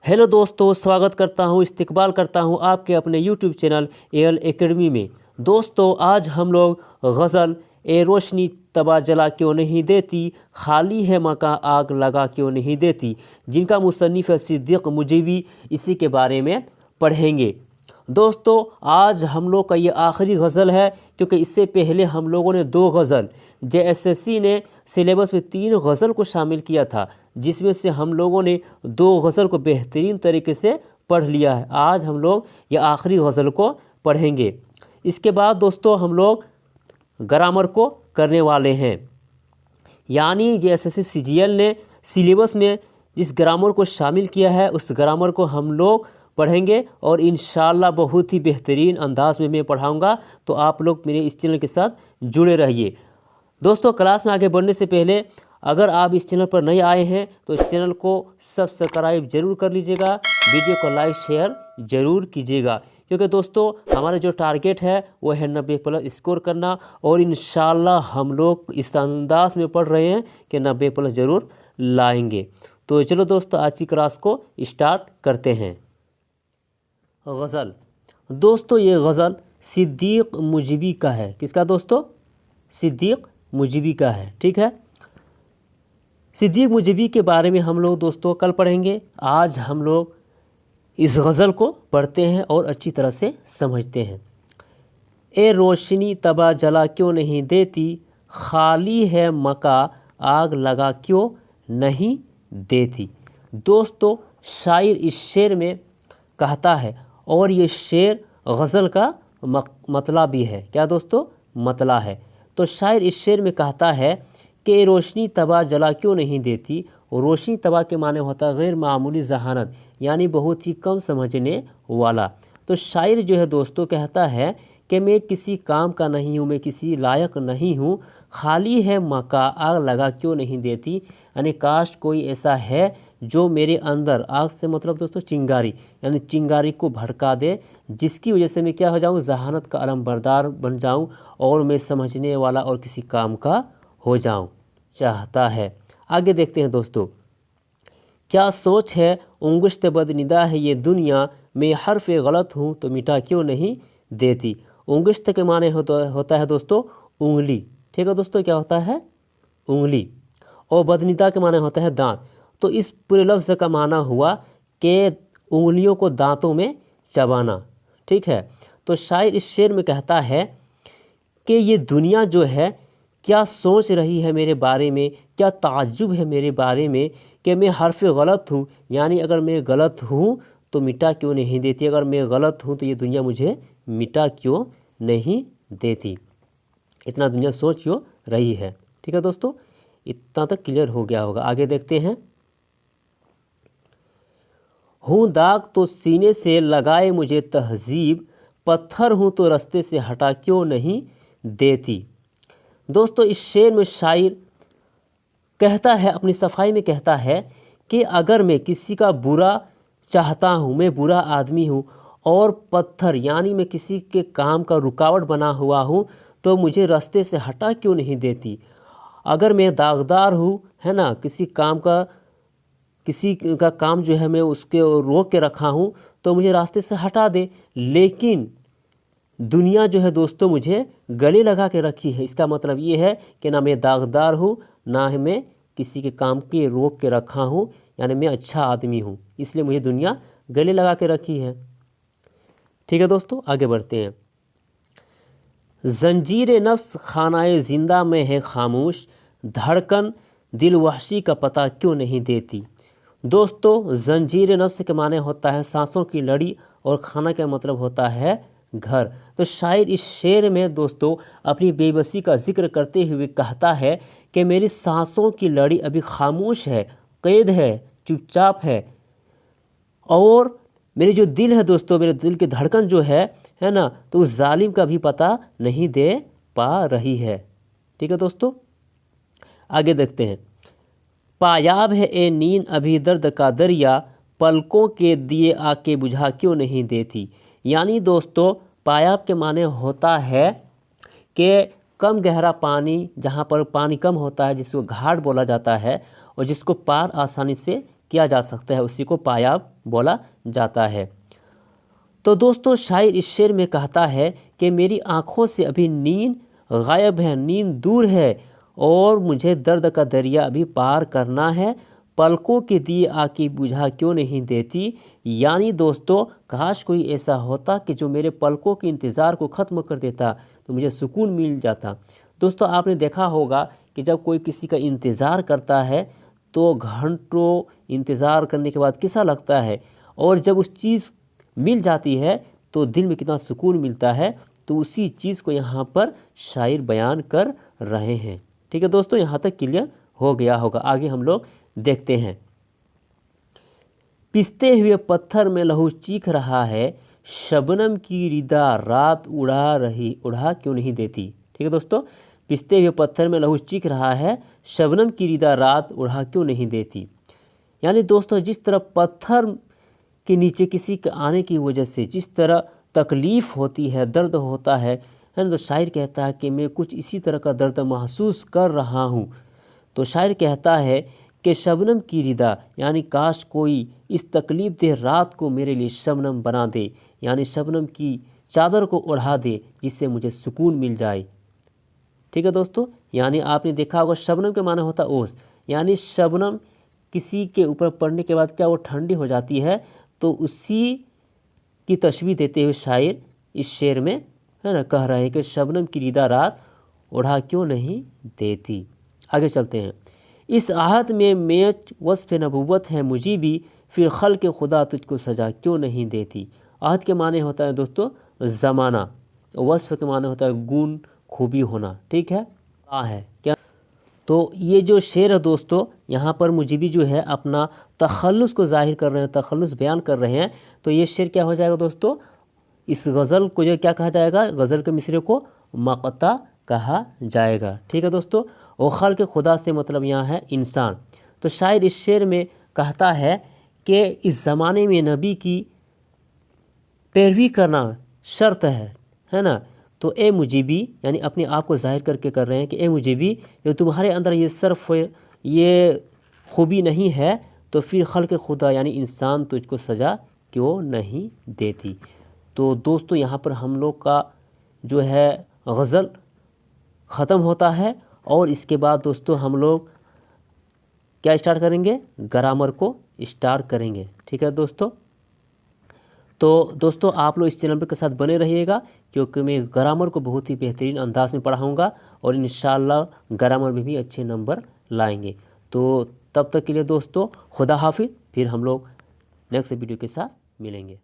Hello दोस्तों, स्वागत करता हूं, इस्तकबाल करता हूं आपके अपने यूट्यूब चैनल एल एकेडमी में। दोस्तों, आज हम लोग गज़ल ए रोशनी तबा जला क्यों नहीं देती, खाली है मका आग लगा क्यों नहीं देती, जिनका मुसन्निफ़ है सिद्दीक़ मुजीबी, इसी के बारे में पढ़ेंगे। दोस्तों, आज हम लोग का ये आखिरी गज़ल है, क्योंकि इससे पहले हम लोगों ने 2 गज़ल JSSC ने सिलेबस में 3 गज़ल को शामिल किया था, जिसमें से हम लोगों ने 2 गज़ल को बेहतरीन तरीके से पढ़ लिया है। आज हम लोग ये आखिरी गज़ल को पढ़ेंगे। इसके बाद दोस्तों हम लोग ग्रामर को करने वाले हैं, यानी JSSC CGL ने सिलेबस में जिस ग्रामर को शामिल किया है उस ग्रामर को हम लोग पढ़ेंगे, और इंशाअल्लाह बहुत ही बेहतरीन अंदाज में मैं पढ़ाऊँगा। तो आप लोग मेरे इस चैनल के साथ जुड़े रहिए। दोस्तों, क्लास में आगे बढ़ने से पहले अगर आप इस चैनल पर नए आए हैं तो इस चैनल को सब्सक्राइब जरूर कर लीजिएगा, वीडियो को लाइक शेयर ज़रूर कीजिएगा, क्योंकि दोस्तों हमारा जो टारगेट है वो है 90+ स्कोर करना, और इंशाअल्लाह हम लोग इस अंदाज में पढ़ रहे हैं कि 90+ ज़रूर लाएंगे। तो चलो दोस्तों, आज की क्लास को स्टार्ट करते हैं। गज़ल। दोस्तों, ये गज़ल सिद्दीक़ मुजीबी का है। किसका दोस्तों? सिद्दीक़ मुजीबी का है। ठीक है, सिद्दीक़ मुजीबी के बारे में हम लोग दोस्तों कल पढ़ेंगे। आज हम लोग इस गज़ल को पढ़ते हैं और अच्छी तरह से समझते हैं। ए रोशनी तबा जला क्यों नहीं देती, खाली है मका आग लगा क्यों नहीं देती। दोस्तों, शायर इस शेर में कहता है, और ये शेर गज़ल का मतला भी है। क्या दोस्तों? मतला है। तो शायर इस शेर में कहता है कि रोशनी तबा जला क्यों नहीं देती। रोशनी तबा के माने होता है गैर मामूली जहानत, यानी बहुत ही कम समझने वाला। तो शायर जो है दोस्तों कहता है कि मैं किसी काम का नहीं हूँ, मैं किसी लायक नहीं हूँ, खाली है मका आग लगा क्यों नहीं देती, यानी काश कोई ऐसा है जो मेरे अंदर, आग से मतलब दोस्तों चिंगारी, यानी चिंगारी को भड़का दे, जिसकी वजह से मैं क्या हो जाऊँ, जहानत का अलमबरदार बन जाऊँ और मैं समझने वाला और किसी काम का हो जाऊँ चाहता है। आगे देखते हैं दोस्तों। क्या सोच है उंगुश्त बदनिदा है ये दुनिया, मैं हर्फ गलत हूँ तो मिटा क्यों नहीं देती। उंगुश्त के माने होता है दोस्तों उंगली। ठीक है दोस्तों, क्या होता है? उंगली। और बदनिदा के माने होता है दांत। तो इस पूरे लफ्ज़ का माना हुआ कि उंगलियों को दांतों में चबाना। ठीक है, तो शायर इस शेर में कहता है कि ये दुनिया जो है क्या सोच रही है मेरे बारे में, क्या ताज्जुब है मेरे बारे में कि मैं हर्फ गलत हूँ, यानी अगर मैं गलत हूँ तो मिटा क्यों नहीं देती, अगर मैं गलत हूँ तो ये दुनिया मुझे मिटा क्यों नहीं देती। इतना दुनिया सोच क्यों रही है। ठीक है दोस्तों, इतना तक क्लियर हो गया होगा। आगे देखते हैं। हूँ दाग तो सीने से लगाए मुझे तहजीब, पत्थर हूँ तो रास्ते से हटा क्यों नहीं देती। दोस्तों, इस शेर में शायर कहता है, अपनी सफाई में कहता है कि अगर मैं किसी का बुरा चाहता हूँ, मैं बुरा आदमी हूँ, और पत्थर यानी मैं किसी के काम का रुकावट बना हुआ हूँ, तो मुझे रास्ते से हटा क्यों नहीं देती। अगर मैं दागदार हूँ, है ना, किसी का काम जो है मैं उसके रोक के रखा हूँ, तो मुझे रास्ते से हटा दे। लेकिन दुनिया जो है दोस्तों मुझे गले लगा के रखी है। इसका मतलब ये है कि ना मैं दागदार हूँ, ना ही मैं किसी के काम के रोक के रखा हूँ, यानी मैं अच्छा आदमी हूँ, इसलिए मुझे दुनिया गले लगा के रखी है। ठीक है दोस्तों, आगे बढ़ते हैं। जंजीर नफ्स खानाए ज़िंदा में है खामोश, धड़कन दिल वहशी का पता क्यों नहीं देती। दोस्तों, जंजीर नफ्स के माने होता है सांसों की लड़ी, और खाना का मतलब होता है घर। तो शायर इस शेर में दोस्तों अपनी बेबसी का जिक्र करते हुए कहता है कि मेरी सांसों की लड़ी अभी खामोश है, कैद है, चुपचाप है, और मेरी जो दिल है दोस्तों, मेरे दिल की धड़कन जो है ना, तो उस जालिम का भी पता नहीं दे पा रही है। ठीक है दोस्तों, आगे देखते हैं। पायाब है ए नींद अभी दर्द का दरिया, पलकों के दिए आके बुझा क्यों नहीं देती। यानी दोस्तों पायाब के माने होता है कि कम गहरा पानी, जहाँ पर पानी कम होता है, जिसको घाट बोला जाता है, और जिसको पार आसानी से किया जा सकता है, उसी को पायाब बोला जाता है। तो दोस्तों शायर इस शेर में कहता है कि मेरी आँखों से अभी नींद गायब है, नींद दूर है और मुझे दर्द का दरिया अभी पार करना है, पलकों के दिए आके बुझा क्यों नहीं देती। यानी दोस्तों काश कोई ऐसा होता कि जो मेरे पलकों के इंतज़ार को ख़त्म कर देता तो मुझे सुकून मिल जाता। दोस्तों आपने देखा होगा कि जब कोई किसी का इंतज़ार करता है तो घंटों इंतज़ार करने के बाद कैसा लगता है, और जब उस चीज़ मिल जाती है तो दिल में कितना सुकून मिलता है। तो उसी चीज़ को यहाँ पर शायर बयान कर रहे हैं। ठीक है दोस्तों, यहाँ तक क्लियर हो गया होगा। आगे हम लोग देखते हैं। पिसते हुए पत्थर में लहू चीख रहा है, शबनम की रिदा रात उड़ा क्यों नहीं देती। ठीक है दोस्तों, पिसते हुए पत्थर में लहू चीख रहा है, शबनम की रिदा रात उड़ा क्यों नहीं देती। यानी दोस्तों जिस तरह पत्थर के नीचे किसी के आने की वजह से जिस तरह तकलीफ़ होती है, दर्द होता है ना, तो शायर कहता है कि मैं कुछ इसी तरह का दर्द महसूस कर रहा हूँ। तो शायर कहता है कि शबनम की रिदा, यानी काश कोई इस तकलीफ़ दे रात को मेरे लिए शबनम बना दे, यानी शबनम की चादर को ओढ़ा दे जिससे मुझे सुकून मिल जाए। ठीक है दोस्तों, यानी आपने देखा होगा शबनम के माने होता ओस, यानी शबनम किसी के ऊपर पड़ने के बाद क्या वो ठंडी हो जाती है, तो उसी की तशबीह देते हुए शायर इस शेर में है ना कह रहे हैं कि शबनम की रिदा रात ओढ़ा क्यों नहीं देती। आगे चलते हैं। इस आहद में मेच वस्फ़ नबूवत है मुझी भी, फिर खल के खुदा तुझको सजा क्यों नहीं देती। आहद के माने होता है दोस्तों ज़माना, वस्फ़ के माने होता है गुण खूबी होना। ठीक है क्या। तो ये जो शेर है दोस्तों, यहाँ पर मुजीबी जो है अपना तखल्लुस को ज़ाहिर कर रहे हैं, तखल्लुस बयान कर रहे हैं। तो ये शेर क्या हो जाएगा दोस्तों, इस गज़ल को जो क्या कहा जाएगा, गज़ल के मिसरे को मक़ता कहा जाएगा। ठीक है दोस्तों, और खल के खुदा से मतलब यहाँ है इंसान। तो शायर इस शेर में कहता है कि इस ज़माने में नबी की पैरवी करना शर्त है ना। तो ए मुजीबी, यानी अपने आप को ज़ाहिर करके कर रहे हैं कि ए मुजीबी, जो तुम्हारे अंदर ये सर्फ ये खूबी नहीं है तो फिर खल्क़ खुदा यानी इंसान तुझको सज़ा क्यों नहीं देती। तो दोस्तों यहाँ पर हम लोग का जो है गज़ल ख़त्म होता है, और इसके बाद दोस्तों हम लोग क्या स्टार्ट करेंगे, ग्रामर को स्टार्ट करेंगे। ठीक है दोस्तों, तो दोस्तों आप लोग इस चैनल पर के साथ बने रहिएगा, क्योंकि मैं ग्रामर को बहुत ही बेहतरीन अंदाज में पढ़ाऊँगा और इंशाअल्लाह ग्रामर में भी अच्छे नंबर लाएंगे। तो तब तक के लिए दोस्तों खुदा हाफिज़, फिर हम लोग नेक्स्ट वीडियो के साथ मिलेंगे।